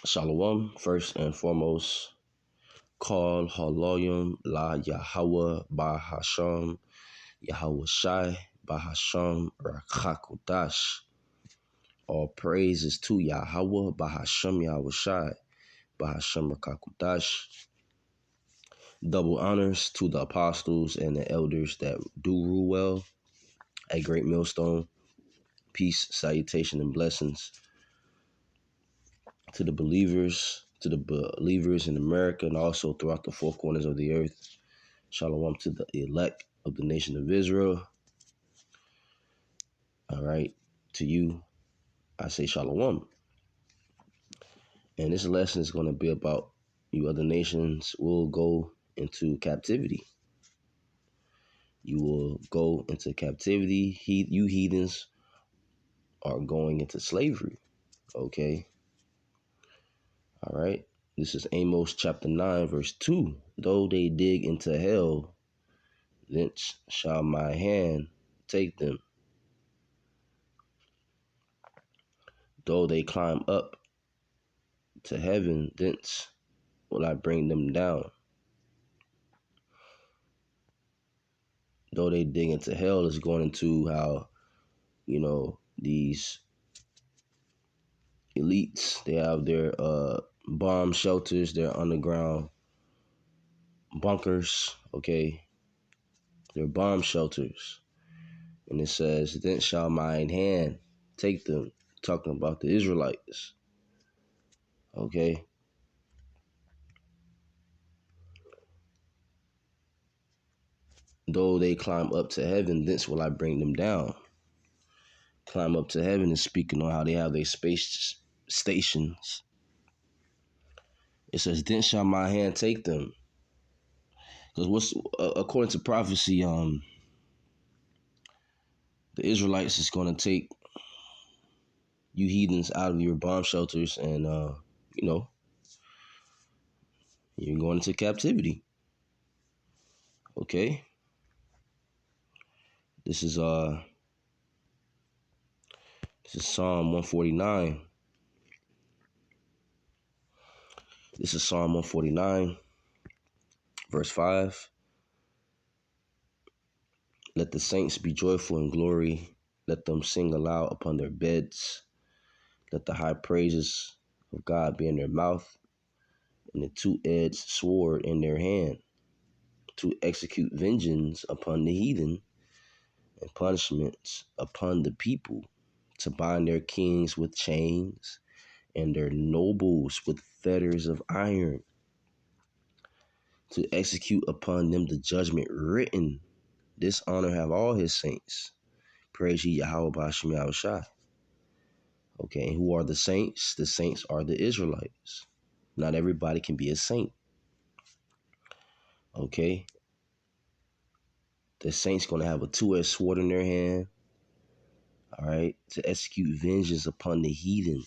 Shalom, first and foremost, call Haloyim La Yahweh Bahasham Yahweh Shai Bahasham Rakakodash. All praises to Yahweh Bahasham Yahweh Shai Bahasham Rakakodash. Double honors to the apostles and the elders that do rule well at Great Millstone. Peace, salutation, and blessings to the believers in America and also throughout the four corners of the earth. Shalom to the elect of the nation of Israel. All right, to you, I say shalom. And this lesson is going to be about you other nations will go into captivity. You will go into captivity. You heathens are going into slavery. Okay. All right. This is Amos chapter 9, verse 2. Though they dig into hell, thence shall my hand take them. Though they climb up to heaven, thence will I bring them down. Though they dig into hell is going into how, these elites, they have their bomb shelters, their underground bunkers, okay? Their bomb shelters. And it says, then shall mine hand take them, talking about the Israelites, okay? Though they climb up to heaven, thence will I bring them down. Climb up to heaven is speaking on how they have their space stations. It says, then shall my hand take them. Because according to prophecy, the Israelites is going to take you heathens out of your bomb shelters and, you're going into captivity. Okay? This is Psalm 149. This is Psalm 149, verse 5. Let the saints be joyful in glory. Let them sing aloud upon their beds. Let the high praises of God be in their mouth and the two-edged sword in their hand, to execute vengeance upon the heathen and punishments upon the people, to bind their kings with chains and their nobles with fetters of iron, to execute upon them the judgment written. This honor have all his saints. Praise ye Yahweh B'Hashem Yahweh Shai. Okay, and who are the saints? The saints are the Israelites. Not everybody can be a saint. Okay? The saints going to have a two-edged sword in their hand, all right, to execute vengeance upon the heathen,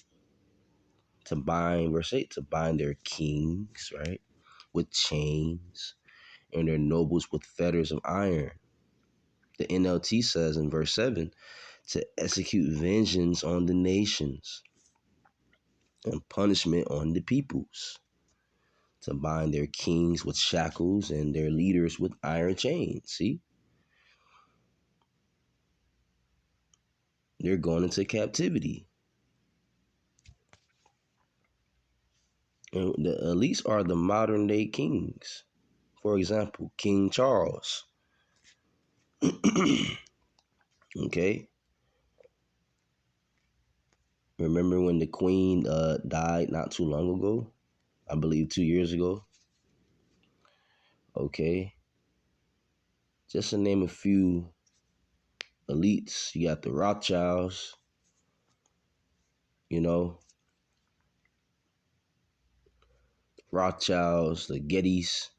to bind, verse 8, to bind their kings, right, with chains, and their nobles with fetters of iron. The NLT says in verse 7, to execute vengeance on the nations and punishment on the peoples, to bind their kings with shackles and their leaders with iron chains. See? They're going into captivity. And the elites are the modern day kings. For example, King Charles. Okay? Remember when the Queen died not too long ago? I believe 2 years ago. Okay? Just to name a few elites, you got the Rothschilds, the Gettys,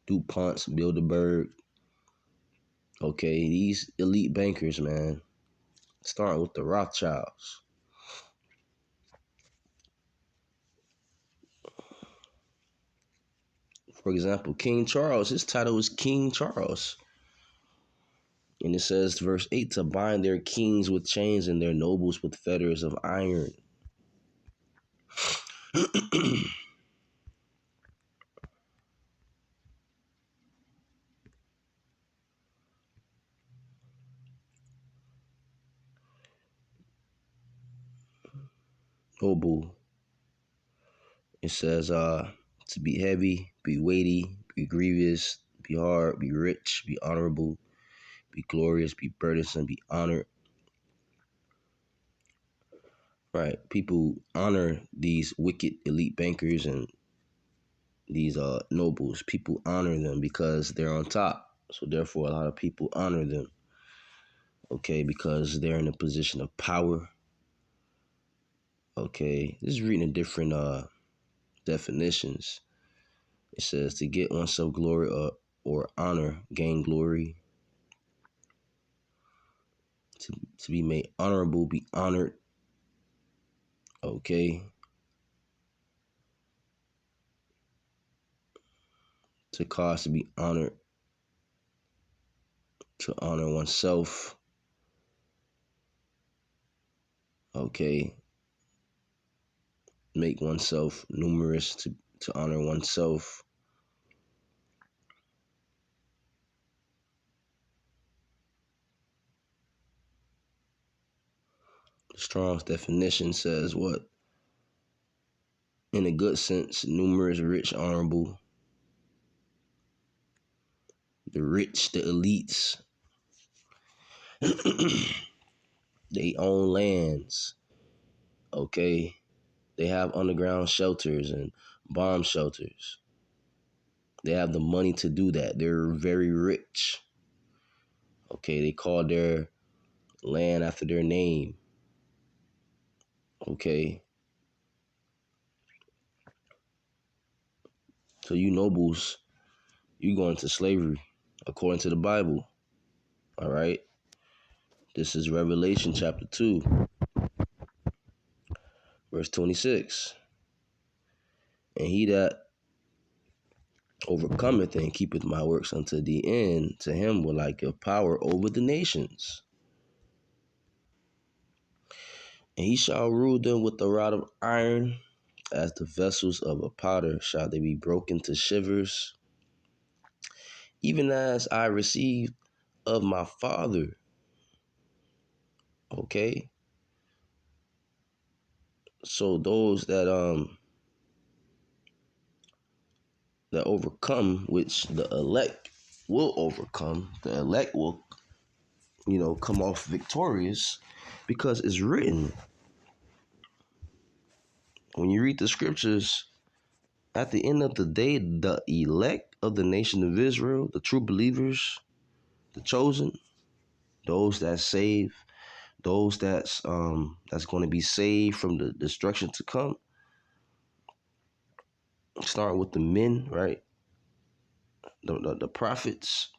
DuPonts, Bilderberg. Okay, these elite bankers, man, starting with the Rothschilds. For example, King Charles, his title is King Charles. And it says, verse 8, to bind their kings with chains and their nobles with fetters of iron. Noble. It says, to be heavy, be weighty, be grievous, be hard, be rich, be honorable, be glorious, be burdensome, be honored. Right. People honor these wicked elite bankers and these nobles. People honor them because they're on top. So therefore, a lot of people honor them. Okay, because they're in a position of power. Okay, this is reading the different definitions. It says to get oneself glory or honor, gain glory. To be made honorable, be honored. Okay. To cause to be honored, to honor oneself. Okay. Make oneself numerous, to honor oneself. Strong's definition says what? In a good sense, numerous, rich, honorable. The rich, the elites, they own lands. Okay. They have underground shelters and bomb shelters. They have the money to do that. They're very rich. Okay. They call their land after their name. Okay. So you nobles, you go into slavery according to the Bible. All right. This is Revelation chapter 2, verse 26. And he that overcometh and keepeth my works unto the end, to him will I give power over the nations. And he shall rule them with a rod of iron, as the vessels of a potter shall they be broken to shivers, even as I received of my Father. Okay? So those that overcome, which the elect will overcome, the elect will, come off victorious, because it's written. When you read the scriptures, at the end of the day, the elect of the nation of Israel, the true believers, the chosen, those that save, those that's going to be saved from the destruction to come, starting with the men, right? The prophets.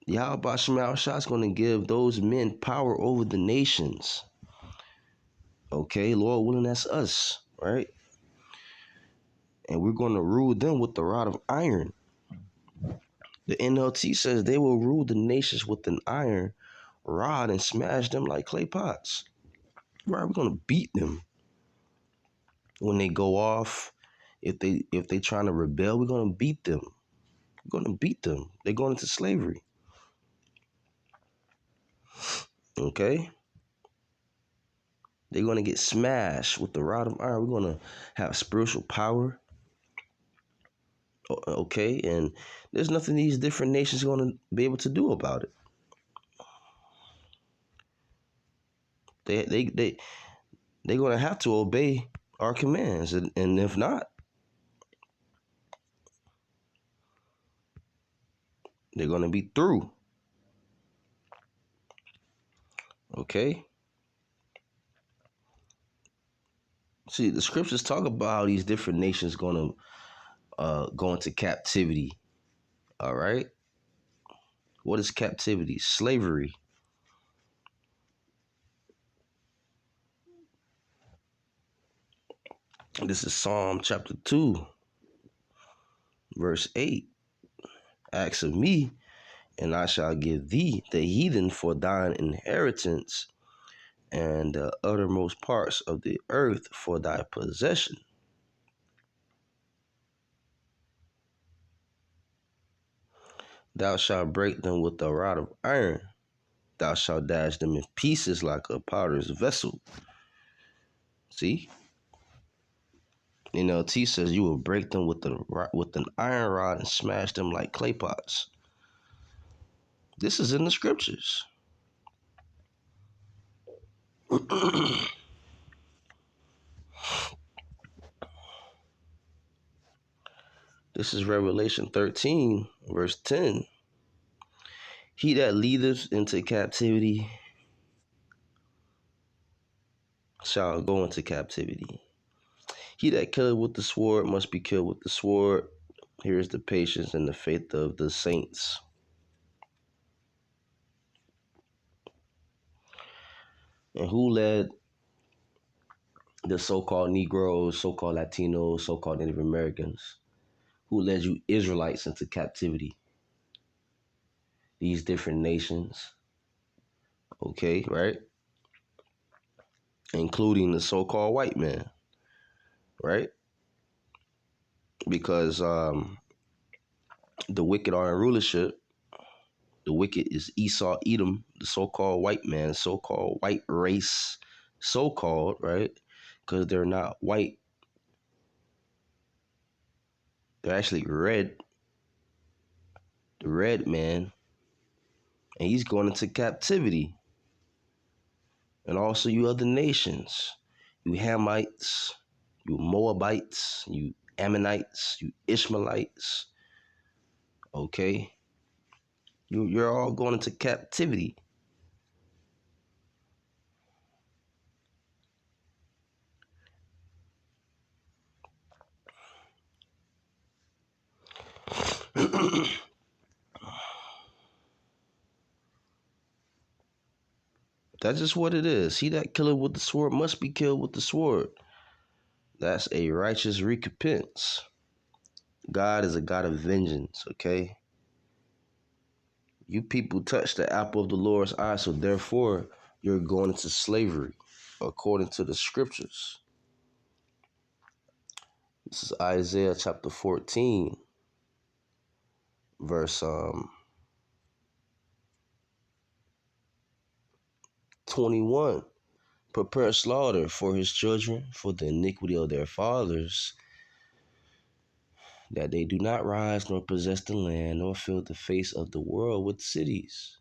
Yahweh Shema Shah is going to give those men power over the nations. Okay, Lord willing, that's us, right? And we're going to rule them with the rod of iron. The NLT says they will rule the nations with an iron rod and smash them like clay pots. Right, we're going to beat them when they go off. If they trying to rebel, we're going to beat them. We're going to beat them. They're going into slavery. Okay? They're going to get smashed with the rod of iron. We're going to have spiritual power. Okay? And there's nothing these different nations are going to be able to do about it. They're going to have to obey our commands. And if not, they're going to be through. Okay? See, the scriptures talk about how these different nations going to go into captivity. All right? What is captivity? Slavery. This is Psalm chapter 2, verse 8. Ask of me, and I shall give thee the heathen for thine inheritance, and the uttermost parts of the earth for thy possession. Thou shalt break them with a rod of iron. Thou shalt dash them in pieces like a potter's vessel. See? NLT says you will break them with an iron rod and smash them like clay pots. This is in the scriptures. This is Revelation 13, verse 10. He that leadeth into captivity shall go into captivity. He that killeth with the sword must be killed with the sword. Here is the patience and the faith of the saints. And who led the so-called Negroes, so-called Latinos, so-called Native Americans? Who led you Israelites into captivity? These different nations, okay, right? Including the so-called white man, right? Because the wicked are in rulership. The wicked is Esau, Edom, the so-called white man, so-called white race, so-called, right? Because they're not white. They're actually red. The red man. And he's going into captivity. And also you other nations. You Hamites, you Moabites, you Ammonites, you Ishmaelites. Okay? You're all going into captivity. That's just what it is. He that killeth with the sword must be killed with the sword. That's a righteous recompense. God is a God of vengeance, okay? You people touch the apple of the Lord's eye, so therefore you're going into slavery, according to the scriptures. This is Isaiah chapter 14, verse 21. Prepare slaughter for his children, for the iniquity of their fathers, that they do not rise nor possess the land, nor fill the face of the world with cities.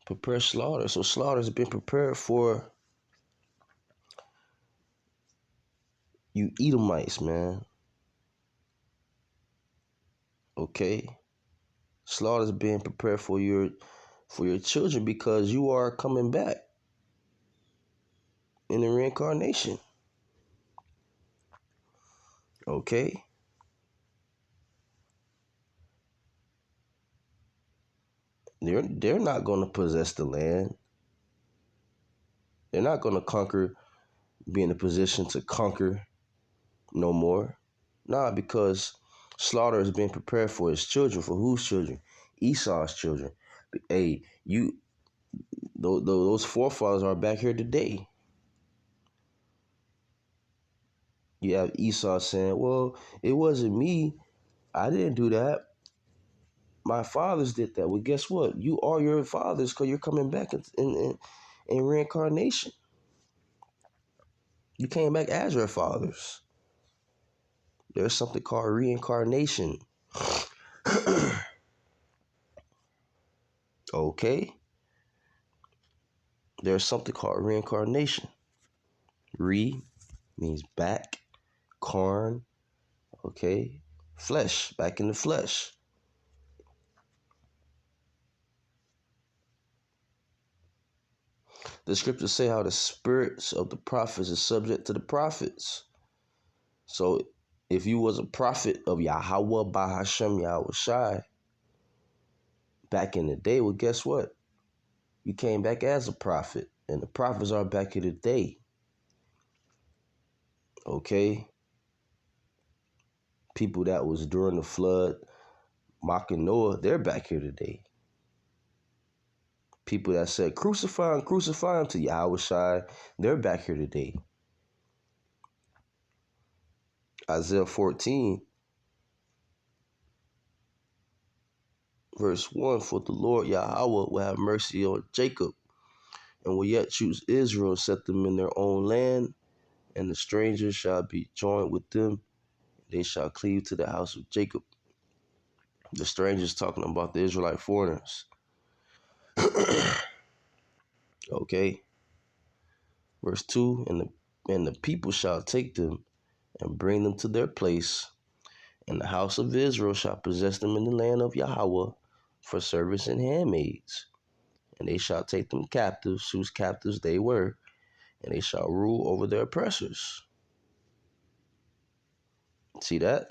Prepare slaughter. So slaughter has been prepared for you Edomites, man. Okay? Slaughter is being prepared for your children because you are coming back in the reincarnation. Okay? They're not going to possess the land. They're not going to be in a position to conquer no more. Nah, because slaughter is being prepared for his children. For whose children? Esau's children. Hey, those forefathers are back here today. You have Esau saying, well, it wasn't me. I didn't do that. My fathers did that. Well, guess what? You are your fathers because you're coming back in reincarnation. You came back as your fathers. There's something called reincarnation. Okay? There's something called reincarnation. Re means back, carn, okay? Flesh, back in the flesh. The scriptures say how the spirits of the prophets is subject to the prophets. So if you was a prophet of Yahweh Bahashem Yahweh Shai back in the day, well, guess what? You came back as a prophet, and the prophets are back in the day. Okay? People that was during the flood mocking Noah, they're back here today. People that said, crucify him to Yahweh Shai, they're back here today. Isaiah 14, verse 1, for the Lord Yahweh will have mercy on Jacob, and will yet choose Israel and set them in their own land, and the strangers shall be joined with them. They shall cleave to the house of Jacob. The strangers talking about the Israelite foreigners. Okay. Verse 2, and the people shall take them and bring them to their place, and the house of Israel shall possess them in the land of Yahweh for servants and handmaids. And they shall take them captives, whose captives they were, and they shall rule over their oppressors. See that?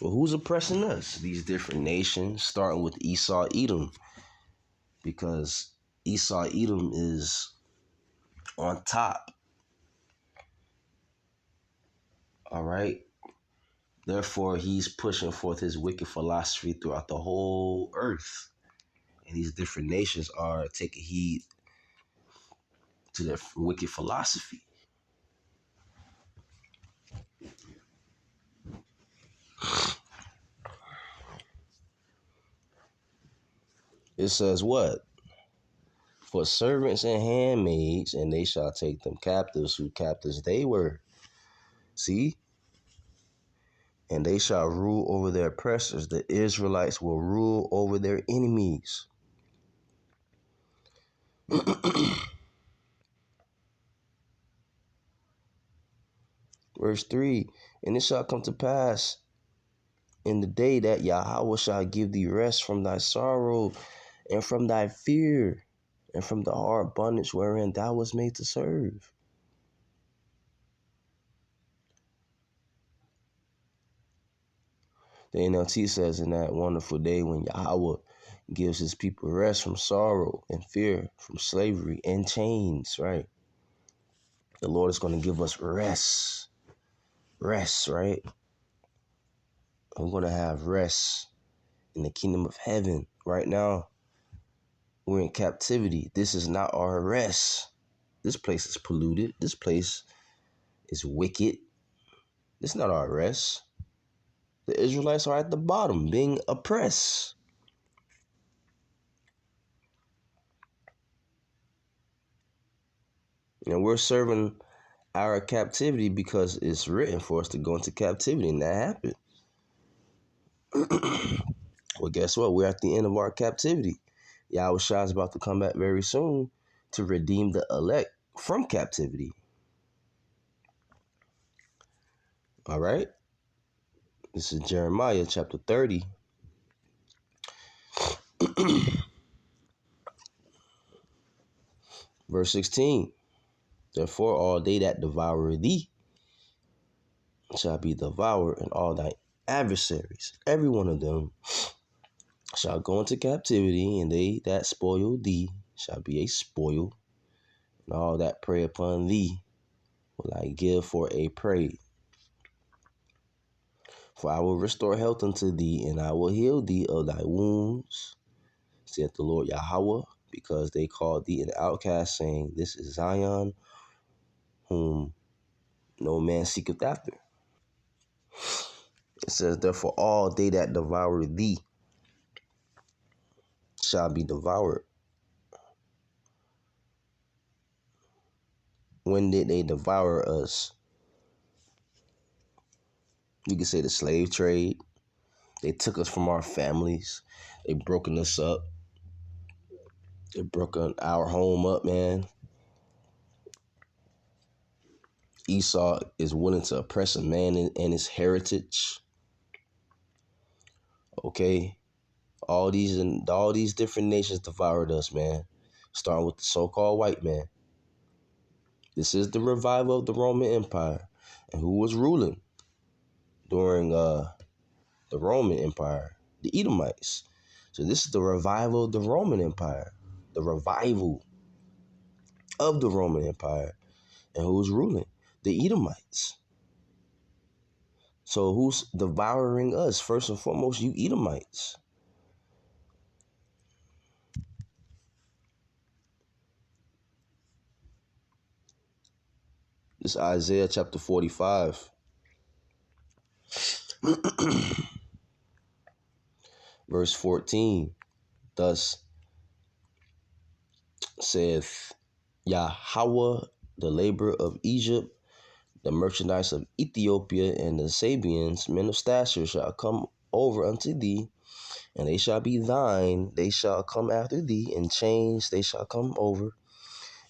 Well, who's oppressing us? These different nations, starting with Esau, Edom, because Esau, Edom is on top. All right. Therefore, he's pushing forth his wicked philosophy throughout the whole earth. And these different nations are taking heed to their wicked philosophy. It says what? For servants and handmaids, and they shall take them captives, who captives they were. See? And they shall rule over their oppressors. The Israelites will rule over their enemies. Verse 3, and it shall come to pass in the day that Yahweh shall give thee rest from thy sorrow and from thy fear and from the hard bondage wherein thou wast made to serve. The NLT says, in that wonderful day when Yahweh gives his people rest from sorrow and fear, from slavery and chains, right? The Lord is going to give us rest. Rest, right? We're going to have rest in the kingdom of heaven. Right now, we're in captivity. This is not our rest. This place is polluted. This place is wicked. This is not our rest. The Israelites are at the bottom, being oppressed. And we're serving our captivity because it's written for us to go into captivity, and that happened. Well, guess what? We're at the end of our captivity. Yahweh Shai is about to come back very soon to redeem the elect from captivity. All right? This is Jeremiah chapter 30. Verse 16. Therefore, all they that devour thee shall be devoured, and all thy adversaries, every one of them, shall go into captivity, and they that spoil thee shall be a spoil, and all that prey upon thee will I give for a prey. For I will restore health unto thee, and I will heal thee of thy wounds, saith the Lord Yahweh, because they called thee an outcast, saying, This is Zion, whom no man seeketh after. It says, therefore all they that devour thee shall be devoured. When did they devour us? You could say the slave trade. They took us from our families. They broken us up. They broken our home up, man. Esau is willing to oppress a man and his heritage. Okay, all these different nations devoured us, man. Starting with the so-called white man. This is the revival of the Roman Empire, and who was ruling during the Roman Empire? The Edomites. So this is the revival of the Roman Empire, the revival of the Roman Empire, and who's ruling? The Edomites. So who's devouring us? First and foremost, you Edomites. This is Isaiah chapter 45. Verse 14. Thus saith Yahweh, the labor of Egypt, the merchandise of Ethiopia, and the Sabians, men of stature, shall come over unto thee, and they shall be thine. They shall come after thee, in chains they shall come over,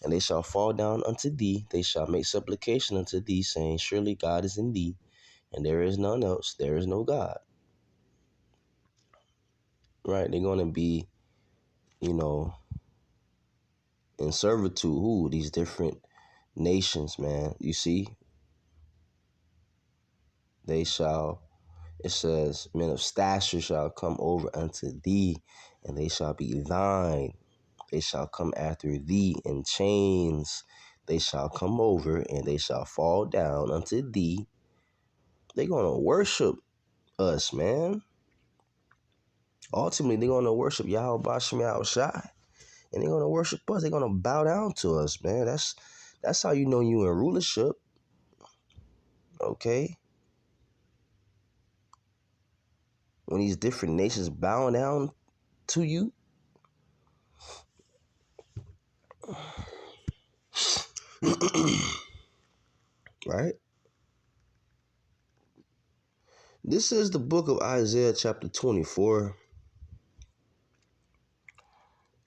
and they shall fall down unto thee. They shall make supplication unto thee, saying, Surely God is in thee, and there is none else. There is no God. Right? They're going to be, in servitude. Who? These different nations, man. You see? They shall, it says, men of stature shall come over unto thee, and they shall be thine. They shall come after thee in chains. They shall come over, and they shall fall down unto thee. They're going to worship us, man. Ultimately, they're going to worship Yahweh Bashem Yahushai, and they're going to worship us. They're going to bow down to us, man. That's how you know you in rulership, okay? When these different nations bow down to you, right? This is the book of Isaiah chapter 24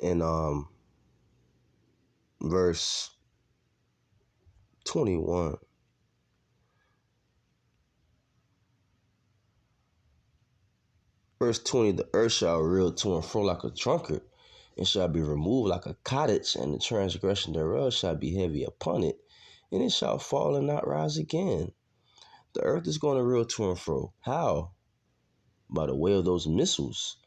and verse 21. Verse 20, the earth shall reel to and fro like a drunkard, and shall be removed like a cottage, and the transgression thereof shall be heavy upon it, and it shall fall and not rise again. The earth is going to reel to and fro. How? By the way of those missiles.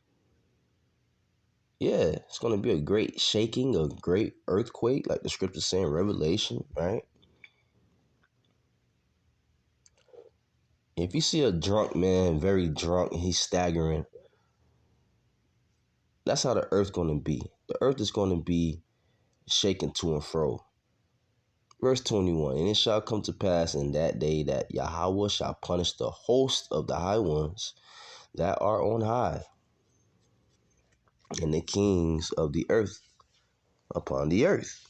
Yeah, it's going to be a great shaking, a great earthquake, like the scriptures say in Revelation, right? If you see a drunk man, very drunk, and he's staggering, that's how the earth's going to be. The earth is going to be shaken to and fro. Verse 21, and it shall come to pass in that day that Yahweh shall punish the host of the high ones that are on high, and the kings of the earth upon the earth.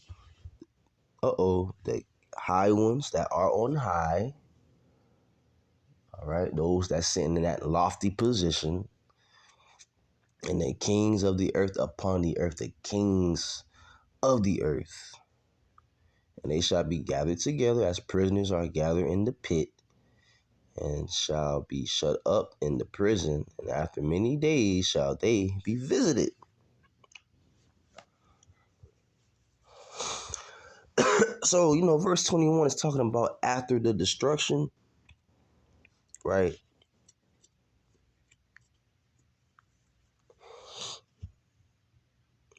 The high ones that are on high, all right, those that sitting in that lofty position, and the kings of the earth upon the earth, the kings of the earth. And they shall be gathered together as prisoners are gathered in the pit, and shall be shut up in the prison, and after many days shall they be visited. So, verse 21 is talking about after the destruction, right?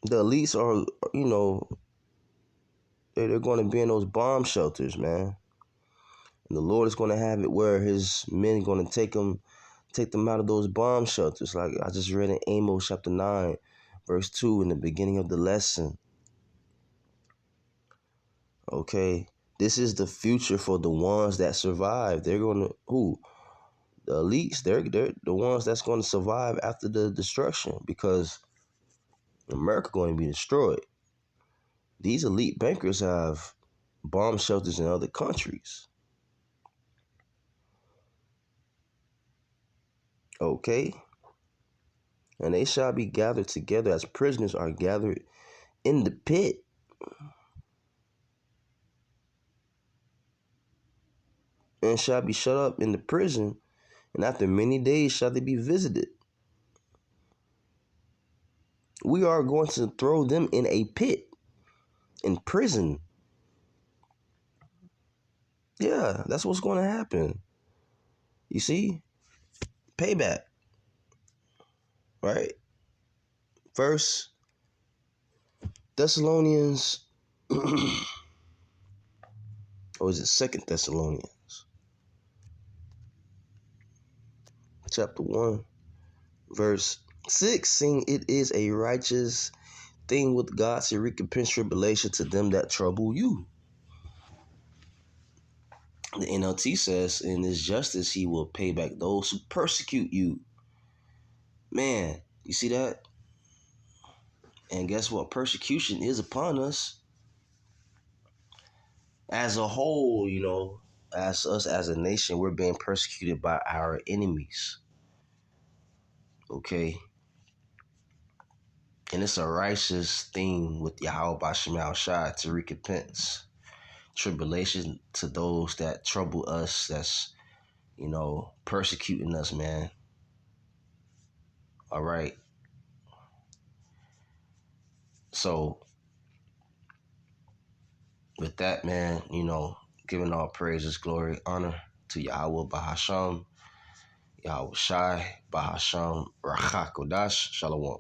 The elites are, they're going to be in those bomb shelters, man. And the Lord is going to have it where his men are going to take them out of those bomb shelters. Like I just read in Amos chapter 9, verse 2 in the beginning of the lesson. Okay, this is the future for the ones that survive. They're going to, who? The elites, they're the ones that's going to survive after the destruction, because America going to be destroyed. These elite bankers have bomb shelters in other countries. Okay? And they shall be gathered together as prisoners are gathered in the pit. And shall be shut up in the prison, and after many days shall they be visited. We are going to throw them in a pit, in prison. Yeah, that's what's going to happen. You see? Payback. Right? First Thessalonians, or is it Second Thessalonians? Chapter 1, verse 6, saying it is a righteous thing with God to recompense tribulation to them that trouble you. The NLT says, in his justice, he will pay back those who persecute you. Man, you see that? And guess what? Persecution is upon us as a whole, as us as a nation, we're being persecuted by our enemies. Okay? And it's a righteous thing with Yahweh Bashem Shai to recompense tribulation to those that trouble us, that's, persecuting us, man. All right. So with that, man, giving all praises, glory, honor to Yahweh Bahasham, Yahweh Shai, Bahasham, Rachakodash, Shalom.